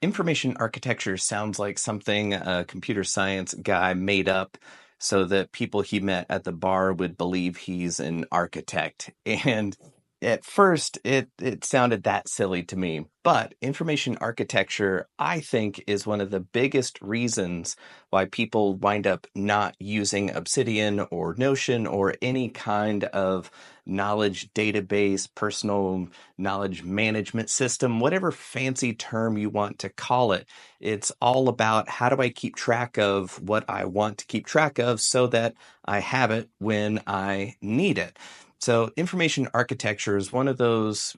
Information architecture sounds like something a computer science guy made up so that people he met at the bar would believe he's an architect. And at first, it sounded that silly to me. But information architecture, I think, is one of the biggest reasons why people wind up not using Obsidian or Notion or any kind of knowledge database, personal knowledge management system, whatever fancy term you want to call it. It's all about how do I keep track of what I want to keep track of so that I have it when I need it. So, information architecture is one of those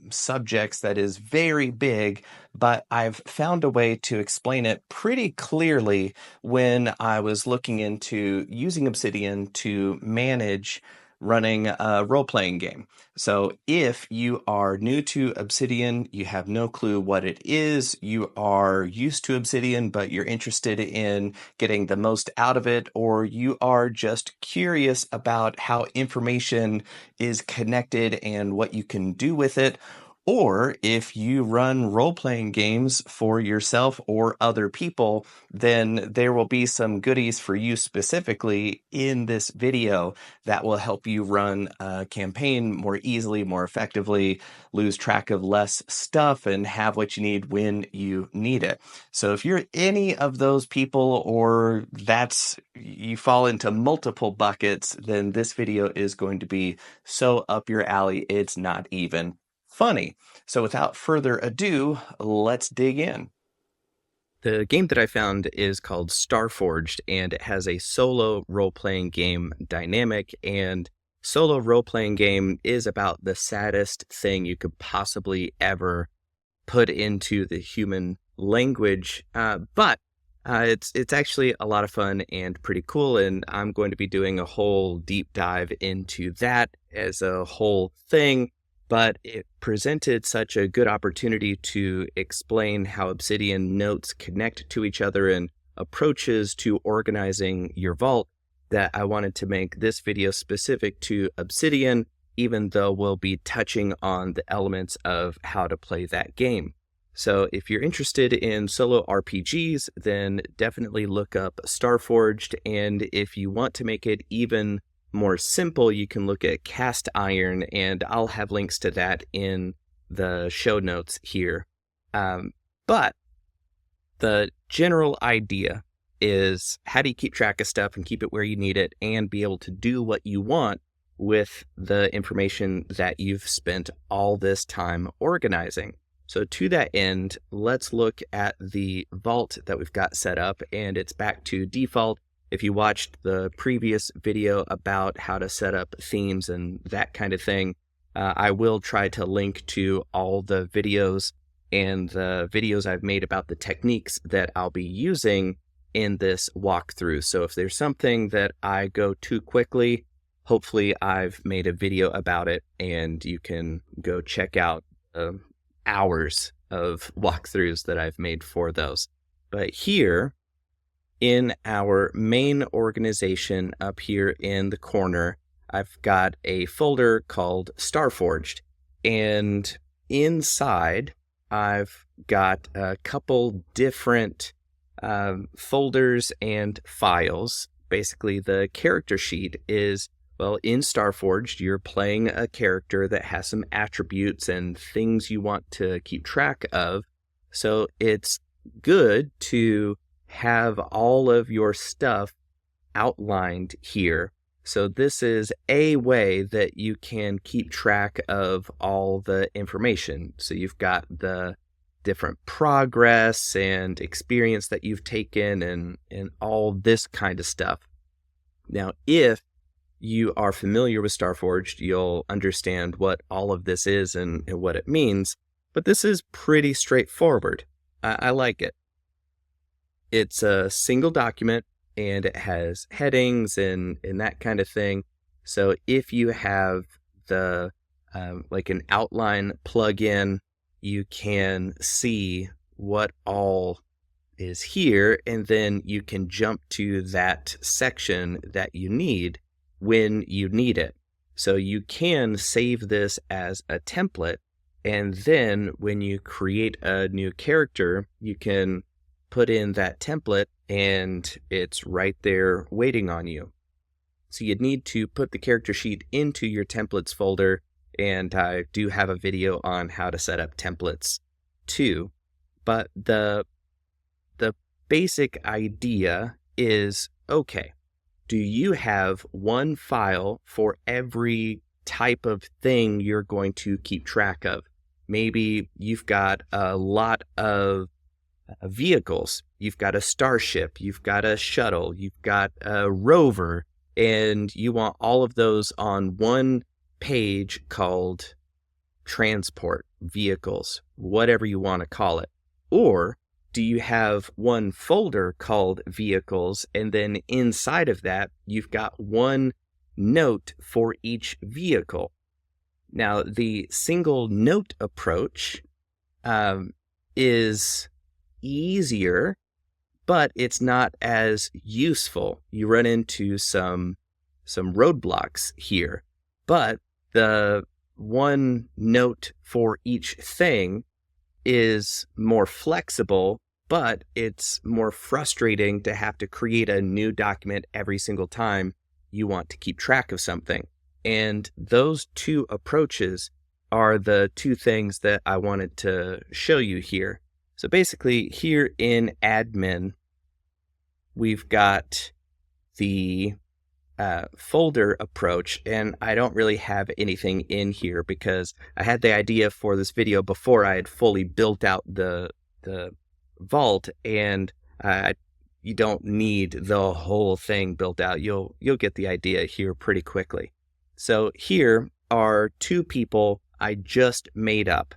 subjects that is very big, but I've found a way to explain it pretty clearly when I was looking into using Obsidian to manage running a role playing game. So, if you are new to Obsidian, you have no clue what it is, you are used to Obsidian, but you're interested in getting the most out of it, or you are just curious about how information is connected and what you can do with it. Or if you run role playing games for yourself or other people, then there will be some goodies for you specifically in this video that will help you run a campaign more easily, more effectively, lose track of less stuff, and have what you need when you need it. So if you're any of those people, or that's you fall into multiple buckets, then this video is going to be so up your alley, it's not even funny. So without further ado, let's dig in. The game that I found is called Starforged, and it has a solo role-playing game dynamic, and solo role-playing game is about the saddest thing you could possibly ever put into the human language, but it's actually a lot of fun and pretty cool, and I'm going to be doing a whole deep dive into that as a whole thing. But it presented such a good opportunity to explain how Obsidian notes connect to each other and approaches to organizing your vault that I wanted to make this video specific to Obsidian, even though we'll be touching on the elements of how to play that game. So if you're interested in solo RPGs, then definitely look up Starforged, and if you want to make it even more simple, you can look at Cast Iron, and I'll have links to that in the show notes here. But the general idea is, how do you keep track of stuff and keep it where you need it and be able to do what you want with the information that you've spent all this time organizing? So to that end, let's look at the vault that we've got set up, and it's back to default. If you watched the previous video about how to set up themes and that kind of thing, I will try to link to all the videos and the videos I've made about the techniques that I'll be using in this walkthrough. So if there's something that I go too quickly, hopefully I've made a video about it, and you can go check out hours of walkthroughs that I've made for those. But here, in our main organization up here in the corner, I've got a folder called Starforged, and inside I've got a couple different folders and files. Basically, the character sheet is, well, in Starforged, you're playing a character that has some attributes and things you want to keep track of. So it's good to have all of your stuff outlined here. So this is a way that you can keep track of all the information. So you've got the different progress and experience that you've taken and all this kind of stuff. Now, if you are familiar with Starforged, you'll understand what all of this is and what it means. But this is pretty straightforward. I like it. It's a single document, and it has headings and that kind of thing. So if you have the like an outline plugin, you can see what all is here, and then you can jump to that section that you need when you need it. So you can save this as a template And then when you create a new character, you can put in that template and it's right there waiting on you. So you'd need to put the character sheet into your templates folder, and I do have a video on how to set up templates too. But the basic idea is, okay, do you have one file for every type of thing you're going to keep track of? Maybe you've got a lot of vehicles. You've got a starship, you've got a shuttle, you've got a rover, and you want all of those on one page called transport, vehicles, whatever you want to call it. Or do you have one folder called vehicles, and then inside of that, you've got one note for each vehicle? Now, the single note approach is easier, but it's not as useful. You run into some roadblocks here. But the one note for each thing is more flexible, but it's more frustrating to have to create a new document every single time you want to keep track of something. And those two approaches are the two things that I wanted to show you here. So basically, here in admin, we've got the folder approach, and I don't really have anything in here because I had the idea for this video before I had fully built out the vault, and you don't need the whole thing built out. You'll get the idea here pretty quickly. So here are two people I just made up,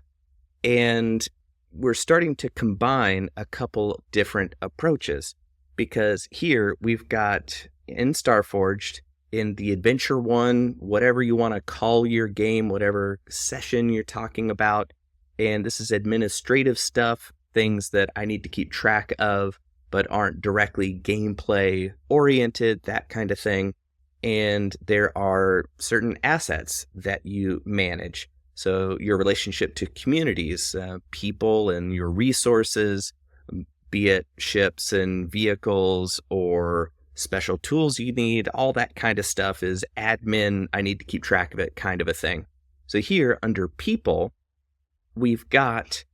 and we're starting to combine a couple different approaches, because here we've got in Starforged, in the Adventure one, whatever you want to call your game, whatever session you're talking about, and this is administrative stuff, things that I need to keep track of but aren't directly gameplay oriented, that kind of thing. And there are certain assets that you manage. So your relationship to communities, people, and your resources, be it ships and vehicles or special tools you need, all that kind of stuff is admin, I need to keep track of it kind of a thing. So here under people, we've got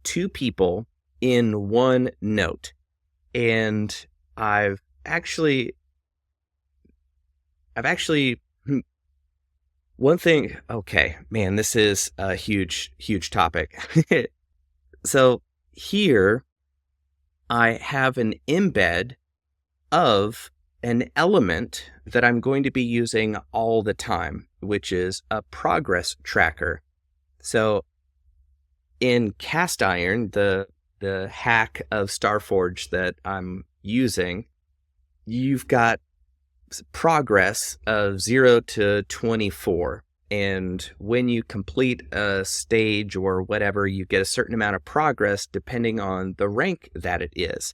two people in one note. And I've actually one thing, okay, man, this is a huge topic. So here I have an embed of an element that I'm going to be using all the time, which is a progress tracker. So in cast iron, the hack of Starforge that I'm using, you've got progress of 0 to 24. And when you complete a stage or whatever, you get a certain amount of progress depending on the rank that it is.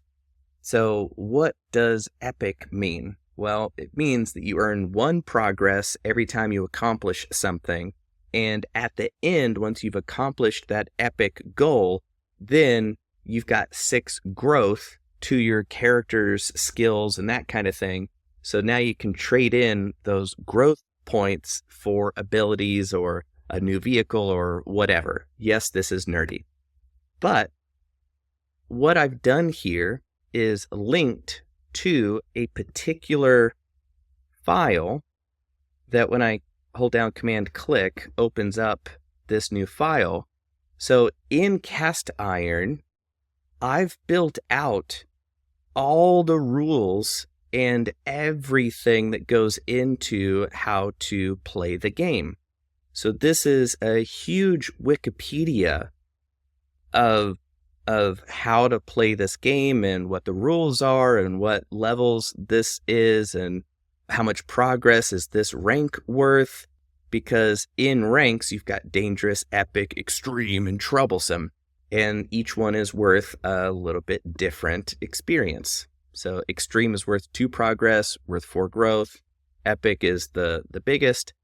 So what does epic mean? Well, it means that you earn 1 progress every time you accomplish something. And at the end, once you've accomplished that epic goal, then you've got 6 growth to your character's skills and that kind of thing. So now you can trade in those growth points for abilities or a new vehicle or whatever. Yes, this is nerdy. But what I've done here is linked to a particular file that when I hold down Command click opens up this new file. So in cast iron, I've built out all the rules and everything that goes into how to play the game. So this is a huge Wikipedia of how to play this game and what the rules are and what levels this is and how much progress is this rank worth. Because in ranks, you've got dangerous, epic, extreme, and troublesome. And each one is worth a little bit different experience. So extreme is worth 2 progress, worth 4 growth. Epic is the biggest.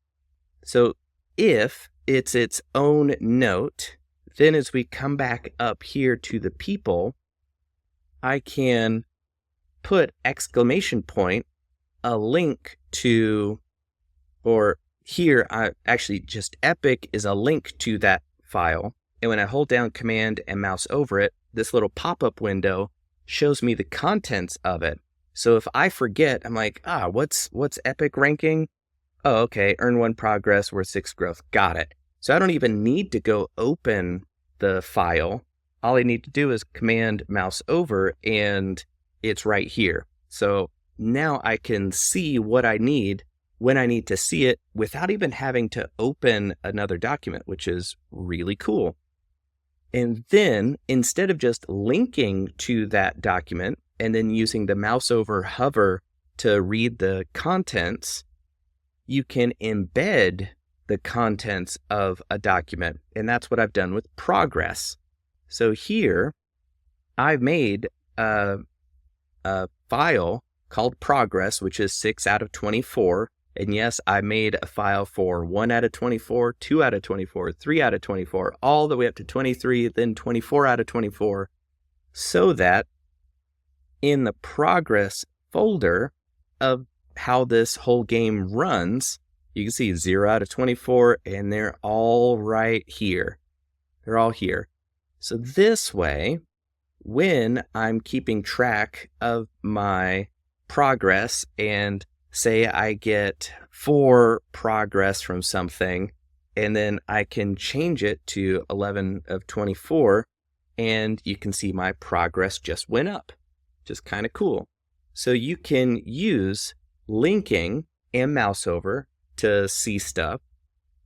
So if it's its own note, then as we come back up here to the people, I can put exclamation point, a link to, or here, actually just epic is a link to that file. And when I hold down Command and mouse over it, this little pop-up window shows me the contents of it. So if I forget, I'm like, what's epic ranking? Oh, okay, earn 1 progress, worth 6 growth. Got it. So I don't even need to go open the file. All I need to do is Command mouse over, and it's right here. So now I can see what I need when I need to see it without even having to open another document, which is really cool. And then instead of just linking to that document and then using the mouse over hover to read the contents, you can embed the contents of a document. And that's what I've done with progress. So here I've made a file called progress, which is 6 out of 24. And yes, I made a file for 1 out of 24, 2 out of 24, 3 out of 24, all the way up to 23, then 24 out of 24, so that in the progress folder of how this whole game runs, you can see 0 out of 24, and they're all right here. They're all here. So this way, when I'm keeping track of my progress, and say I get 4 progress from something, and then I can change it to 11 of 24, and you can see my progress just went up. Just kind of cool. So you can use linking and mouse over to see stuff,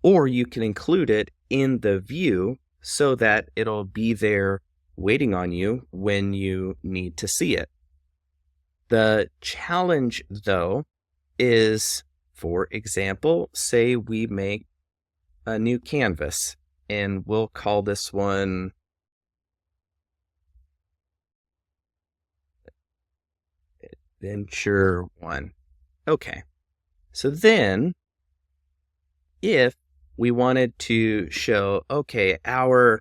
or you can include it in the view so that it'll be there waiting on you when you need to see it. The challenge, though, is, for example, say we make a new canvas, and we'll call this one Adventure 1. Okay, so then if we wanted to show, okay, our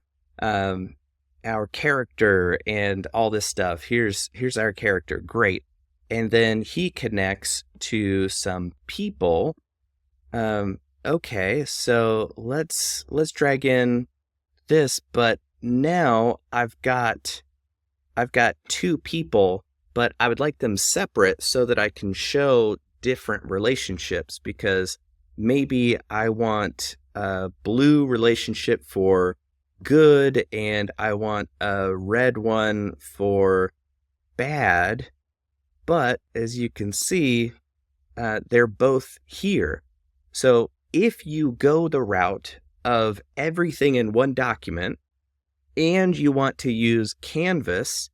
character and all this stuff, here's our character, great. And then he connects to some people. Okay, so let's drag in this, but now I've got 2 people, but I would like them separate so that I can show different relationships, because maybe I want a blue relationship for good and I want a red one for bad. But as you can see, they're both here. So if you go the route of everything in one document and you want to use Canvas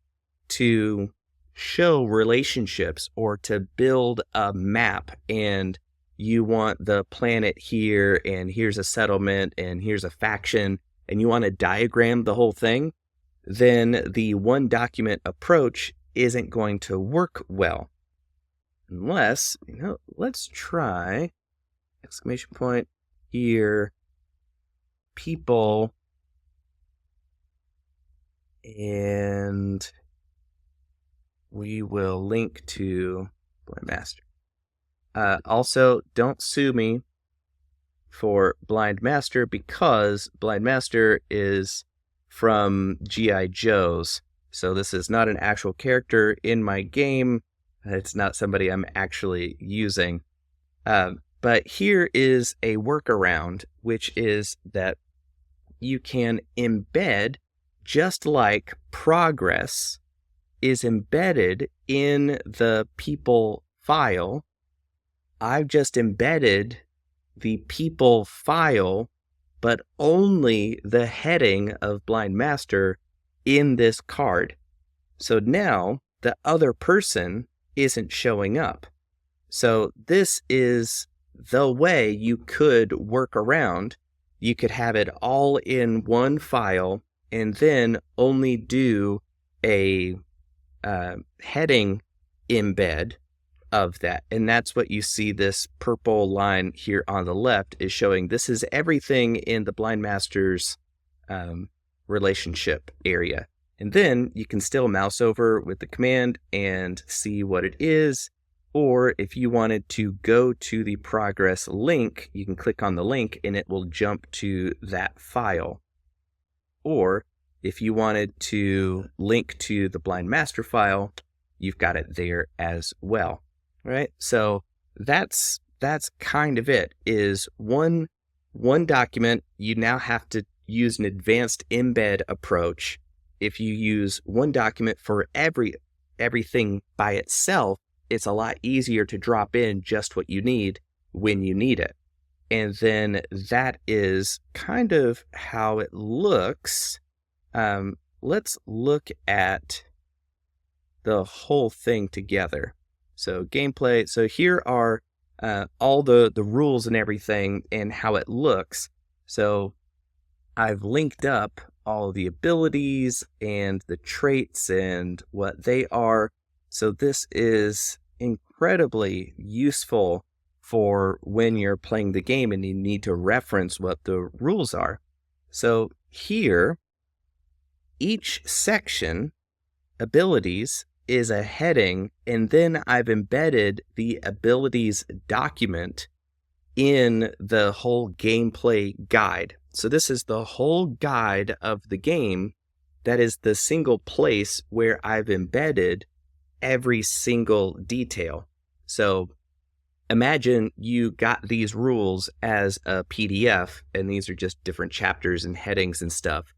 to show relationships or to build a map, and you want the planet here, and here's a settlement, and here's a faction, and you want to diagram the whole thing, then the one document approach isn't going to work well. Unless, let's try exclamation point here, people, and we will link to Blind Master. Also, don't sue me for Blind Master, because Blind Master is from G.I. Joe's. So this is not an actual character in my game. It's not somebody I'm actually using. But here is a workaround, which is that you can embed, just like progress is embedded in the people file. I've just embedded the people file, but only the heading of Blind Master in this card. So now the other person isn't showing up. So this is the way you could work around. You could have it all in one file and then only do a heading embed, of that. And that's what you see, this purple line here on the left is showing this is everything in the blind master's relationship area. And then you can still mouse over with the command and see what it is. Or if you wanted to go to the progress link, you can click on the link and it will jump to that file. Or if you wanted to link to the blind master file, you've got it there as well, right? So that's kind of it, is one document. You now have to use an advanced embed approach. If you use one document for everything by itself, it's a lot easier to drop in just what you need when you need it. And then that is kind of how it looks. Let's look at the whole thing together. So gameplay. So here are all the rules and everything and how it looks. So I've linked up all the abilities and the traits and what they are. So this is incredibly useful for when you're playing the game and you need to reference what the rules are. So here, each section, abilities, is a heading, and then I've embedded the abilities document in the whole gameplay guide. So this is the whole guide of the game. That is the single place where I've embedded every single detail. So imagine you got these rules as a PDF, and these are just different chapters and headings and stuff.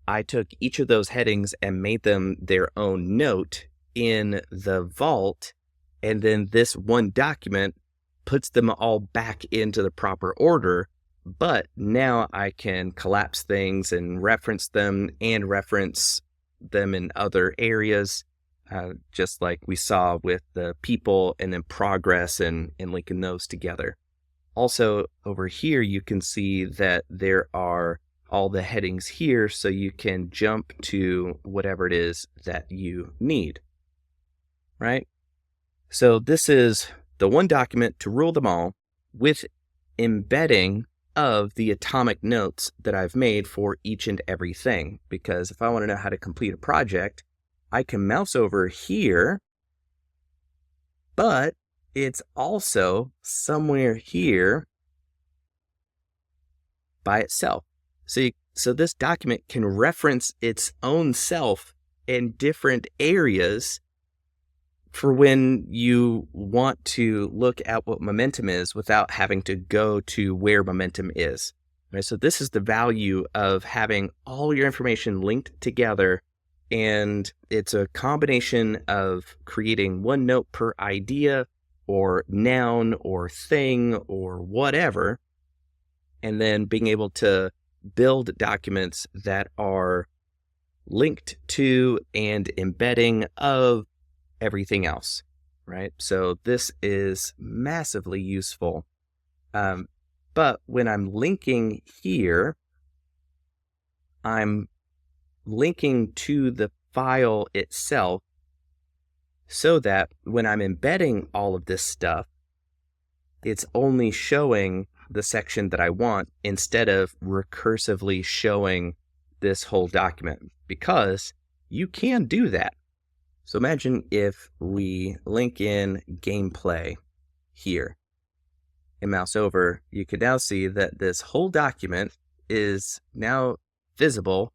I took each of those headings and made them their own note in the vault, and then this one document puts them all back into the proper order. But now I can collapse things and reference them in other areas, just like we saw with the people and then progress and linking those together. Also over here, you can see that there are all the headings here, so you can jump to whatever it is that you need, right? So this is the one document to rule them all with embedding of the atomic notes that I've made for each and every thing. Because if I want to know how to complete a project, I can mouse over here, but it's also somewhere here by itself. So this document can reference its own self in different areas for when you want to look at what momentum is without having to go to where momentum is. Right? So this is the value of having all your information linked together, and it's a combination of creating one note per idea or noun or thing or whatever, and then being able to build documents that are linked to and embedding of everything else, right? So this is massively useful. But when I'm linking here, I'm linking to the file itself so that when I'm embedding all of this stuff, it's only showing the section that I want instead of recursively showing this whole document, because you can do that. So imagine if we link in gameplay here and mouse over, you can now see that this whole document is now visible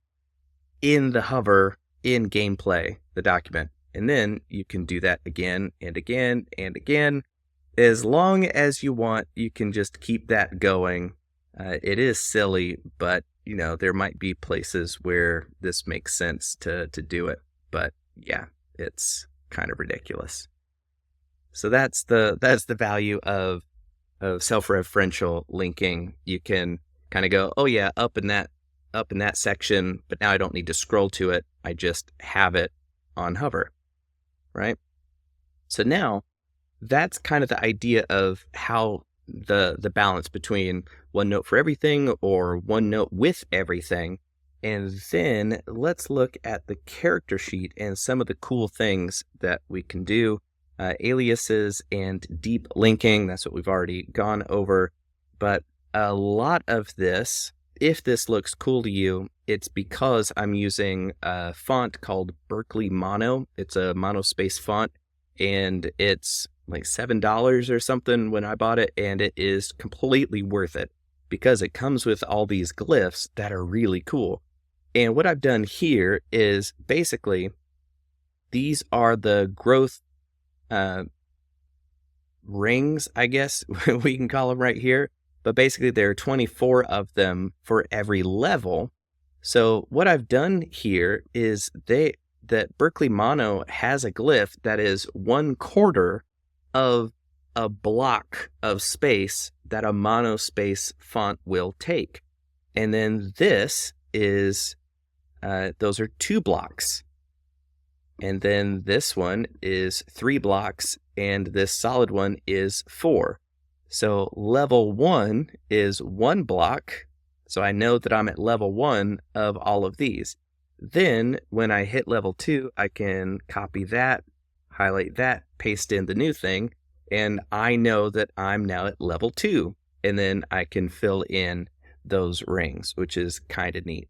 in the hover in gameplay, the document. And then you can do that again and again and again. As long as you want, you can just keep that going. It is silly, but there might be places where this makes sense to do it. But yeah, it's kind of ridiculous. So that's the value of self-referential linking. You can kind of go, oh yeah, up in that section, but now I don't need to scroll to it. I just have it on hover, right? So now that's kind of the idea of how the balance between one note for everything or one note with everything. And then let's look at the character sheet and some of the cool things that we can do. aliases and deep linking. That's what we've already gone over. But a lot of this, if this looks cool to you, it's because I'm using a font called Berkeley Mono. It's a monospace font, and it's like $7 or something when I bought it, and it is completely worth it because it comes with all these glyphs that are really cool. And what I've done here is basically these are the growth rings, I guess we can call them right here. But basically there are 24 of them for every level. So what I've done here is that Berkeley Mono has a glyph that is 1/4 of a block of space that a monospace font will take. And then this is, those are 2 blocks. And then this one is 3 blocks, and this solid one is 4. So level 1 is 1 block. So I know that I'm at level 1 of all of these. Then when I hit level 2, I can copy that, highlight that, paste in the new thing, and I know that I'm now at level 2. And then I can fill in those rings, which is kind of neat.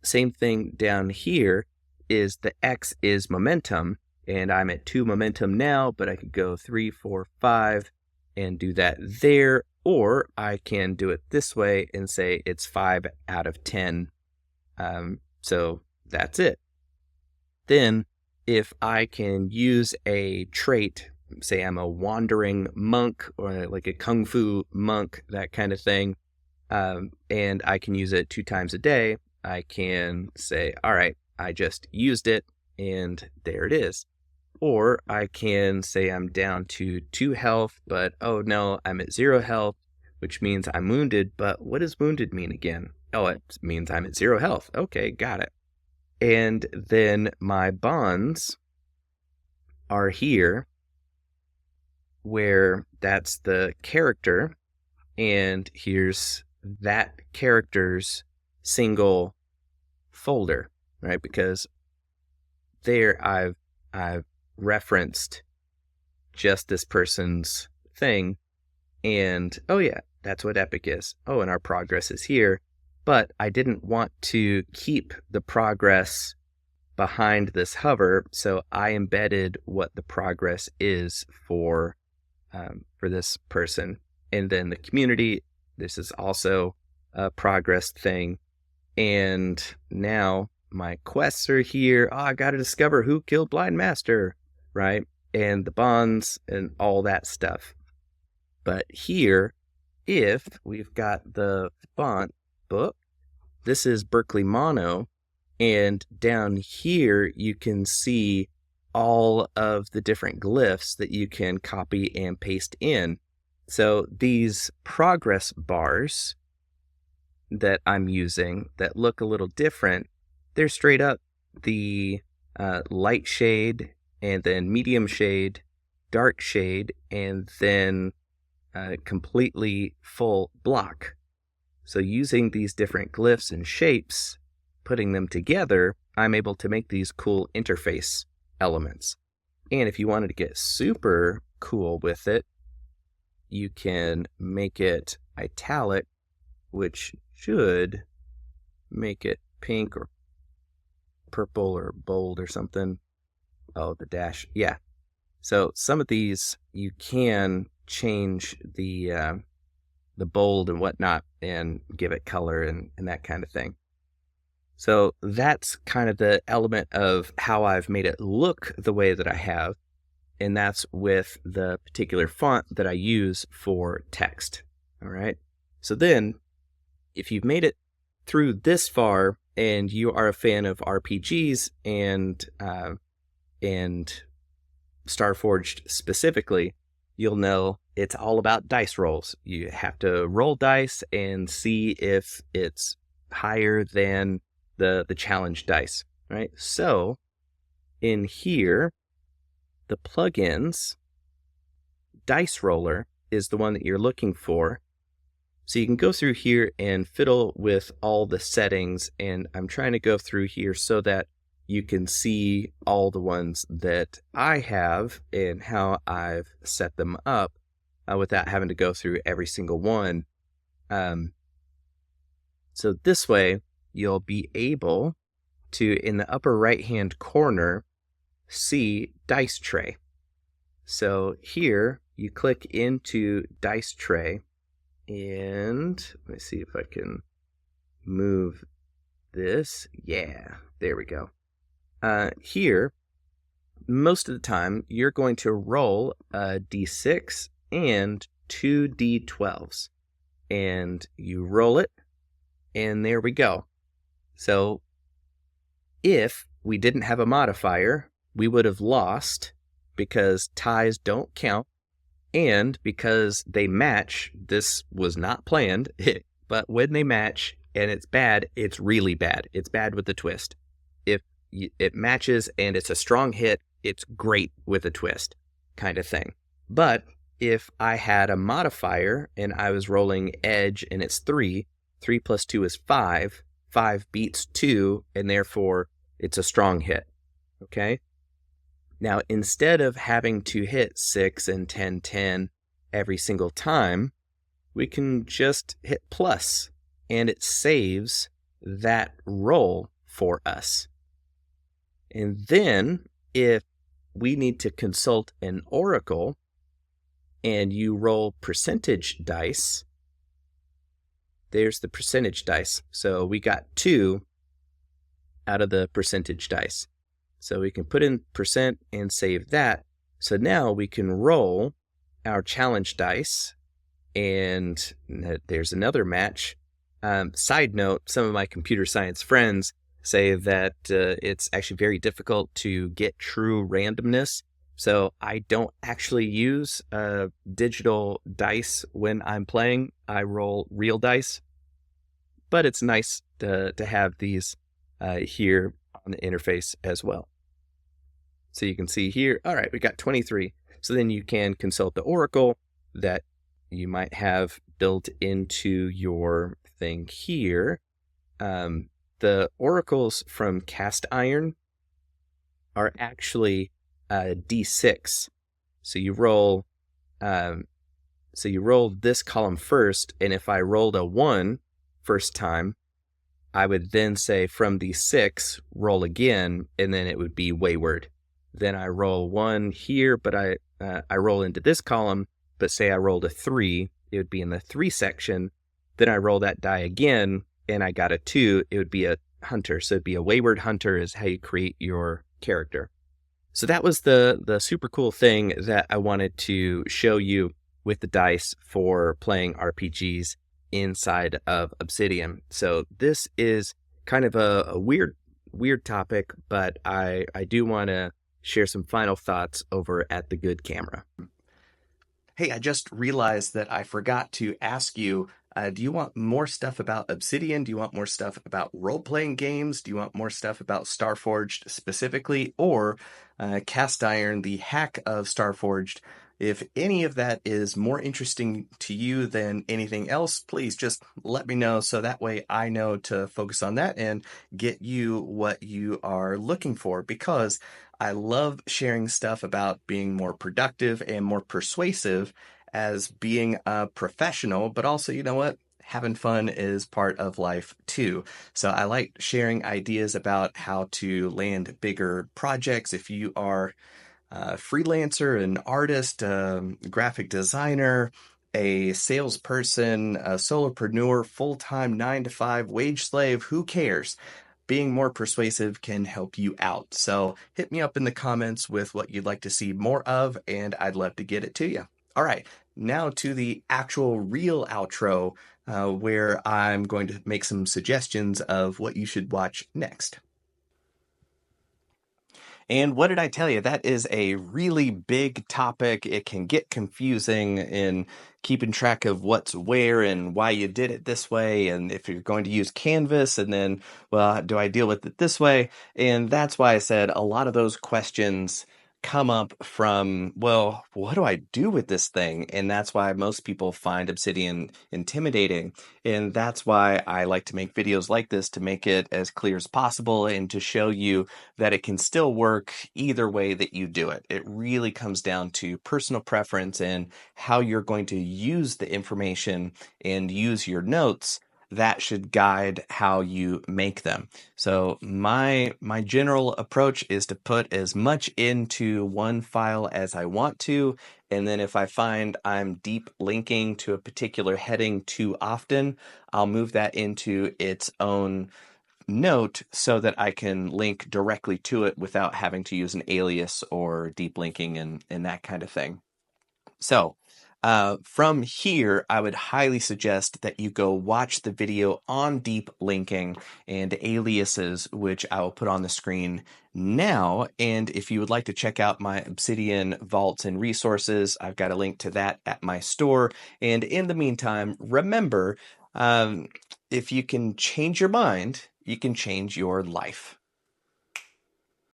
Same thing down here is the X is momentum, and I'm at 2 momentum now, but I could go 3, 4, 5 and do that there, or I can do it this way and say it's 5 out of 10. So that's it. Then if I can use a trait, say I'm a wandering monk or like a kung fu monk, that kind of thing, and I can use it 2 times a day, I can say, all right, I just used it, and there it is. Or I can say I'm down to 2 health, but oh no, I'm at 0 health, which means I'm wounded. But what does wounded mean again? Oh, it means I'm at 0 health. Okay, got it. And then my bonds are here, where that's the character, and here's that character's single folder, right? Because there I've referenced just this person's thing, and oh yeah, that's what epic is. Oh, and our progress is here, but I didn't want to keep the progress behind this hover, so I embedded what the progress is for this person. And then the community, this is also a progress thing. And now my quests are here. Oh, I got to discover who killed Blind Master, right? And the bonds and all that stuff. But here, if we've got the font book, this is Berkeley Mono, and down here you can see all of the different glyphs that you can copy and paste in. So these progress bars that I'm using that look a little different, they're straight up the light shade, and then medium shade, dark shade, and then completely full block. So using these different glyphs and shapes, putting them together, I'm able to make these cool interface elements. And if you wanted to get super cool with it, you can make it italic, which should make it pink or purple or bold or something. Oh, the dash. Yeah. So some of these you can change the bold and whatnot and give it color and that kind of thing. So that's kind of the element of how I've made it look the way that I have. And that's with the particular font that I use for text. All right. So then if you've made it through this far and you are a fan of RPGs and Starforged specifically, you'll know it's all about dice rolls. You have to roll dice and see if it's higher than the challenge dice, right? So in here, the plugins, dice roller is the one that you're looking for. So you can go through here and fiddle with all the settings, and I'm trying to go through here so that you can see all the ones that I have and how I've set them up without having to go through every single one. So this way, you'll be able to, in the upper right-hand corner, see Dice Tray. So here, you click into Dice Tray, and let me see if I can move this. Yeah, there we go. Here, most of the time, you're going to roll a d6 and 2 d12s. And you roll it, and there we go. So if we didn't have a modifier, we would have lost because ties don't count, and because they match. This was not planned, but when they match and it's bad, it's really bad. It's bad with a twist. If it matches and it's a strong hit, it's great with a twist kind of thing. But if I had a modifier and I was rolling edge and it's 3 plus 2 is 5, 5 beats 2, and therefore it's a strong hit. Okay? Now, instead of having to hit 6 and 10, 10 every single time, we can just hit plus, and it saves that roll for us. And then, if we need to consult an oracle, and you roll percentage dice, there's the percentage dice. So we got 2 out of the percentage dice. So we can put in percent and save that. So now we can roll our challenge dice, and there's another match. Side note, some of my computer science friends say that it's actually very difficult to get true randomness. So I don't actually use digital dice when I'm playing. I roll real dice. But it's nice to have these here on the interface as well. So you can see here, all right, we got 23. So then you can consult the oracle that you might have built into your thing here. The oracles from cast iron are actually D6. So you roll this column first, and if I rolled a 1 first time, I would then say from the 6, roll again, and then it would be wayward. Then I roll 1 here, but I roll into this column, but say I rolled a 3, it would be in the 3 section. Then I roll that die again, and I got a 2, it would be a hunter. So it'd be a wayward hunter is how you create your character. So that was the super cool thing that I wanted to show you with the dice for playing RPGs inside of Obsidian. So this is kind of a weird topic, but I do want to share some final thoughts over at the Good Camera. Hey, I just realized that I forgot to ask you, do you want more stuff about Obsidian? Do you want more stuff about role-playing games? Do you want more stuff about Starforged specifically? Or Cast Iron, the hack of Starforged? If any of that is more interesting to you than anything else, please just let me know so that way I know to focus on that and get you what you are looking for, because I love sharing stuff about being more productive and more persuasive as being a professional, but also, you know what? Having fun is part of life too. So I like sharing ideas about how to land bigger projects. If you are a freelancer, an artist, graphic designer, a salesperson, a solopreneur, full-time 9-to-5 wage slave, who cares? Being more persuasive can help you out. So hit me up in the comments with what you'd like to see more of, and I'd love to get it to you. All right, now to the actual real outro, where I'm going to make some suggestions of what you should watch next. And what did I tell you? That is a really big topic. It can get confusing in keeping track of what's where and why you did it this way. And if you're going to use Canvas, and then, well, do I deal with it this way? And that's why I said a lot of those questions come up from, well, what do I do with this thing? And that's why most people find Obsidian intimidating. And that's why I like to make videos like this, to make it as clear as possible and to show you that it can still work either way that you do it. It really comes down to personal preference and how you're going to use the information and use your notes. That should guide how you make them. So my general approach is to put as much into one file as I want to, and then if I find I'm deep linking to a particular heading too often, I'll move that into its own note so that I can link directly to it without having to use an alias or deep linking and that kind of thing. So, from here, I would highly suggest that you go watch the video on deep linking and aliases, which I will put on the screen now. And if you would like to check out my Obsidian vaults and resources, I've got a link to that at my store. And in the meantime, remember, if you can change your mind, you can change your life.